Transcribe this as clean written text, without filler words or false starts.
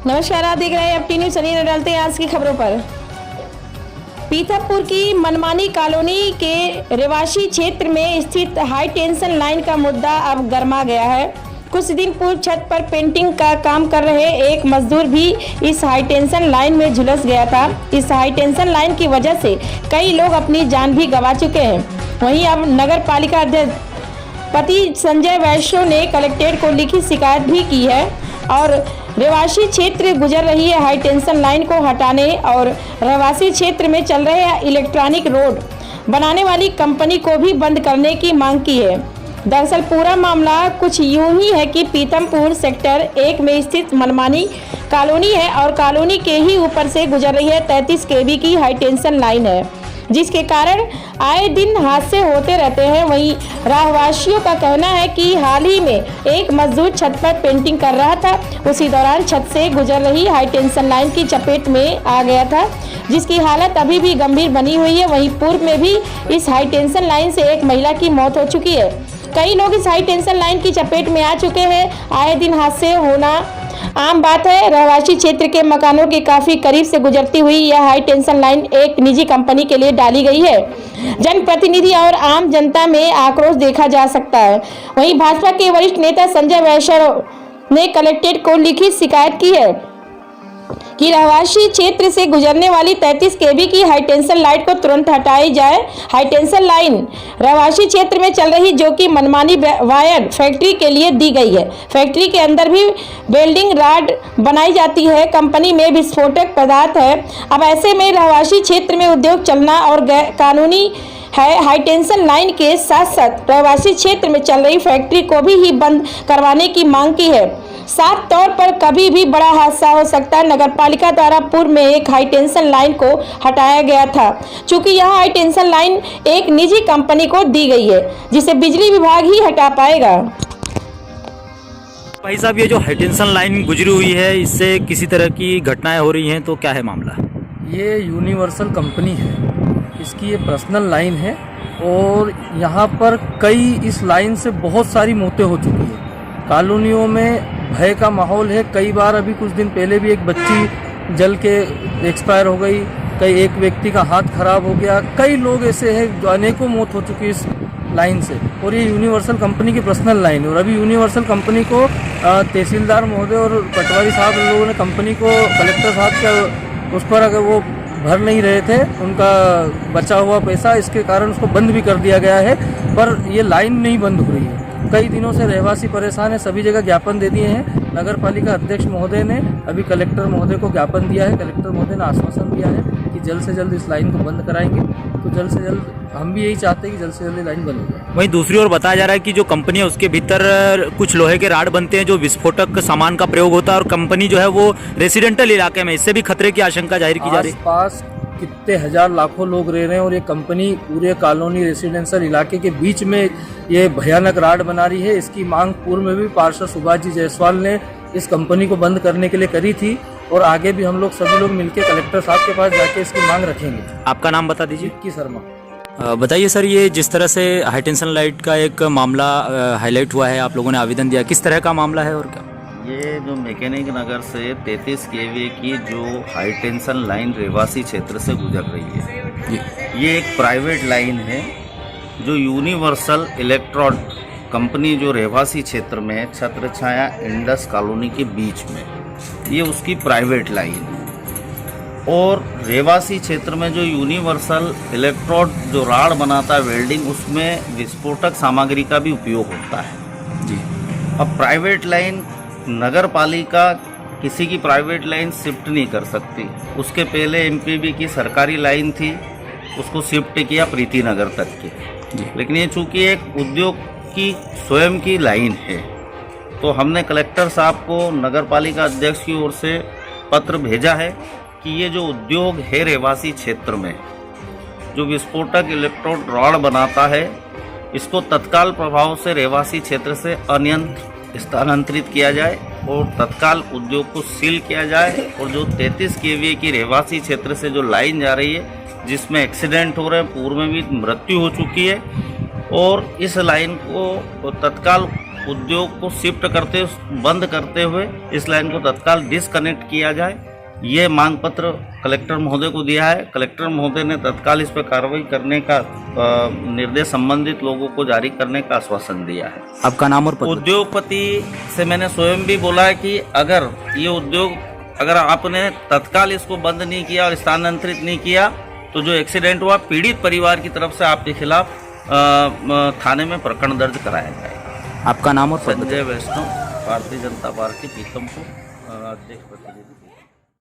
नमस्कार, आप देख रहे हैं अपनी न्यूज़। चलिए डालते हैं आज की खबरों पर। पीथमपुर की मनमानी कॉलोनी के रेवासी क्षेत्र में स्थित हाई टेंशन लाइन का मुद्दा अब गर्मा गया है। कुछ दिन पूर्व छत पर पेंटिंग का काम कर रहे एक मजदूर भी इस हाई टेंशन लाइन में झुलस गया था। इस हाई टेंशन लाइन की वजह से कई लोग अपनी जान भी गंवा चुके हैं। वहीं अब नगर पालिका अध्यक्ष पति संजय वैश्य ने कलेक्ट्रेट को लिखित शिकायत भी की है और रेवासी क्षेत्र गुजर रही है हाई टेंशन लाइन को हटाने और रेवासी क्षेत्र में चल रहे इलेक्ट्रॉनिक रोड बनाने वाली कंपनी को भी बंद करने की मांग की है। दरअसल पूरा मामला कुछ यूं ही है कि पीथमपुर सेक्टर 1 में स्थित मनमानी कॉलोनी है और कॉलोनी के ही ऊपर से गुजर रही है 33 kV की हाई टेंशन लाइन है, जिसके कारण आए दिन हादसे होते रहते हैं। वहीं रहवासियों का कहना है कि हाल ही में एक मजदूर छत पर पेंटिंग कर रहा था, उसी दौरान छत से गुजर रही हाई टेंशन लाइन की चपेट में आ गया था, जिसकी हालत अभी भी गंभीर बनी हुई है। वहीं पूर्व में भी इस हाई टेंशन लाइन से एक महिला की मौत हो चुकी है। कई लोग इस हाई टेंशन लाइन की चपेट में आ चुके हैं। आए दिन हादसे होना आम बात है। रहवासी क्षेत्र के मकानों के काफी करीब से गुजरती हुई यह हाई टेंशन लाइन एक निजी कंपनी के लिए डाली गई है। जनप्रतिनिधि और आम जनता में आक्रोश देखा जा सकता है। वहीं भाजपा के वरिष्ठ नेता संजय वैश्य ने कलेक्ट्रेट को लिखित शिकायत की है कि रहवासी क्षेत्र से गुजरने वाली 33 kV की हाई टेंशन लाइन को तुरंत हटाई जाए। हाई टेंशन लाइन रहवासी क्षेत्र में चल रही जो कि मनमानी वायर फैक्ट्री के लिए दी गई है। फैक्ट्री के अंदर भी वेल्डिंग रॉड बनाई जाती है। कंपनी में विस्फोटक पदार्थ है। अब ऐसे में रहवासी क्षेत्र में उद्योग चलना और कानूनी है। हाई टेंशन लाइन के साथ साथ रहवासी क्षेत्र में चल रही फैक्ट्री को भी बंद करवाने की मांग की है। साफ तौर पर कभी भी बड़ा हादसा हो सकता है। नगर पालिका द्वारा पूर्व में एक हाई टेंशन लाइन को हटाया गया था, चूंकि यह हाई टेंशन लाइन एक निजी कंपनी को दी गई है, जिसे बिजली विभाग ही हटा पाएगा। भाई साहब, ये जो हाई टेंशन लाइन गुजरी हुई है, इससे किसी तरह की घटनाएं हो रही हैं, तो क्या है मामला? ये यूनिवर्सल कंपनी है, इसकी ये पर्सनल लाइन है और यहाँ पर कई इस लाइन से बहुत सारी मौतें हो चुकी हैं। कॉलोनियों में भय का माहौल है। कई बार अभी कुछ दिन पहले भी एक बच्ची जल के एक्सपायर हो गई, कई एक व्यक्ति का हाथ खराब हो गया। कई लोग ऐसे हैं जो अनेकों मौत हो चुकी है इस लाइन से। और ये यूनिवर्सल कंपनी की पर्सनल लाइन है और अभी यूनिवर्सल कंपनी को तहसीलदार महोदय और पटवारी साहब लोगों ने कंपनी को कलेक्टर साहब का उस पर अगर वो भर नहीं रहे थे उनका बचा हुआ पैसा, इसके कारण उसको बंद भी कर दिया गया है। पर ये लाइन नहीं बंद हो रही है। कई दिनों से रहवासी परेशान है। सभी जगह ज्ञापन दे दिए हैं। नगर पालिका अध्यक्ष महोदय ने अभी कलेक्टर महोदय को ज्ञापन दिया है। कलेक्टर महोदय ने आश्वासन दिया है कि जल्द से जल्द इस लाइन को बंद कराएंगे। तो जल्द से जल्द हम भी यही चाहते हैं कि जल्द से जल्द लाइन बंद हो जाए। वहीं दूसरी ओर बताया जा रहा है कि जो कंपनी है उसके भीतर कुछ लोहे के राड बनते हैं, जो विस्फोटक सामान का प्रयोग होता है और कंपनी जो है वो रेसिडेंटल इलाके में, इससे भी खतरे की आशंका जाहिर की जा रही है। आसपास कितने हजार लाखों लोग रह रहे हैं और ये कंपनी पूरे कॉलोनी रेसिडेंशियल इलाके के बीच में ये भयानक राड बना रही है। इसकी मांग पूर्व में भी पार्षद सुभाष जी जायसवाल ने इस कंपनी को बंद करने के लिए करी थी और आगे भी हम लोग सभी लोग मिलकर कलेक्टर साहब के पास जाके इसकी मांग रखेंगे। आपका नाम बता दीजिए। विक्की शर्मा। बताइए सर, ये जिस तरह से हाई टेंशन लाइट का एक मामला हाईलाइट हुआ है, आप लोगों ने आवेदन दिया, किस तरह का मामला है और क्या? ये जो मैकेनिक नगर से 33 kV की जो हाई टेंशन लाइन रेवासी क्षेत्र से गुजर रही है, ये एक प्राइवेट लाइन है जो यूनिवर्सल इलेक्ट्रॉन कंपनी जो रेवासी क्षेत्र में है, छत्र छाया इंडस कॉलोनी के बीच में, ये उसकी प्राइवेट लाइन है। और रेवासी क्षेत्र में जो यूनिवर्सल इलेक्ट्रोड जो राड बनाता है वेल्डिंग, उसमें विस्फोटक सामग्री का भी उपयोग होता है जी। अब प्राइवेट लाइन नगर पालिका किसी की प्राइवेट लाइन शिफ्ट नहीं कर सकती। उसके पहले एमपीबी की सरकारी लाइन थी, उसको शिफ्ट किया प्रीति नगर तक की, लेकिन ये चूंकि एक उद्योग की स्वयं की लाइन है, तो हमने कलेक्टर साहब को नगर पालिका अध्यक्ष की ओर से पत्र भेजा है कि ये जो उद्योग है रेवासी क्षेत्र में जो विस्फोटक इलेक्ट्रोड रॉड बनाता है, इसको तत्काल प्रभाव से रेवासी क्षेत्र से अन्यंत्र स्थानांतरित किया जाए और तत्काल उद्योग को सील किया जाए। और जो 33 kV की रेवासी क्षेत्र से जो लाइन जा रही है, जिसमें एक्सीडेंट हो रहे हैं, पूर्व में भी मृत्यु हो चुकी है, और इस लाइन को तत्काल उद्योग को शिफ्ट करते बंद करते हुए इस लाइन को तत्काल डिसकनेक्ट किया जाए, ये मांग पत्र कलेक्टर महोदय को दिया है। कलेक्टर महोदय ने तत्काल इस पर कार्रवाई करने का निर्देश संबंधित लोगों को जारी करने का आश्वासन दिया है। आपका नाम और पद? उद्योगपति से मैंने स्वयं भी बोला है कि अगर ये उद्योग अगर आपने तत्काल इसको बंद नहीं किया और स्थानांतरित नहीं किया तो जो एक्सीडेंट हुआ पीड़ित परिवार की तरफ से आपके खिलाफ थाने में प्रकरण दर्ज कराया जाएगा। आपका नाम और पद? संजय वैष्णव, भारतीय जनता पार्टी पीतमपुर अध्यक्ष प्रतिनिधि।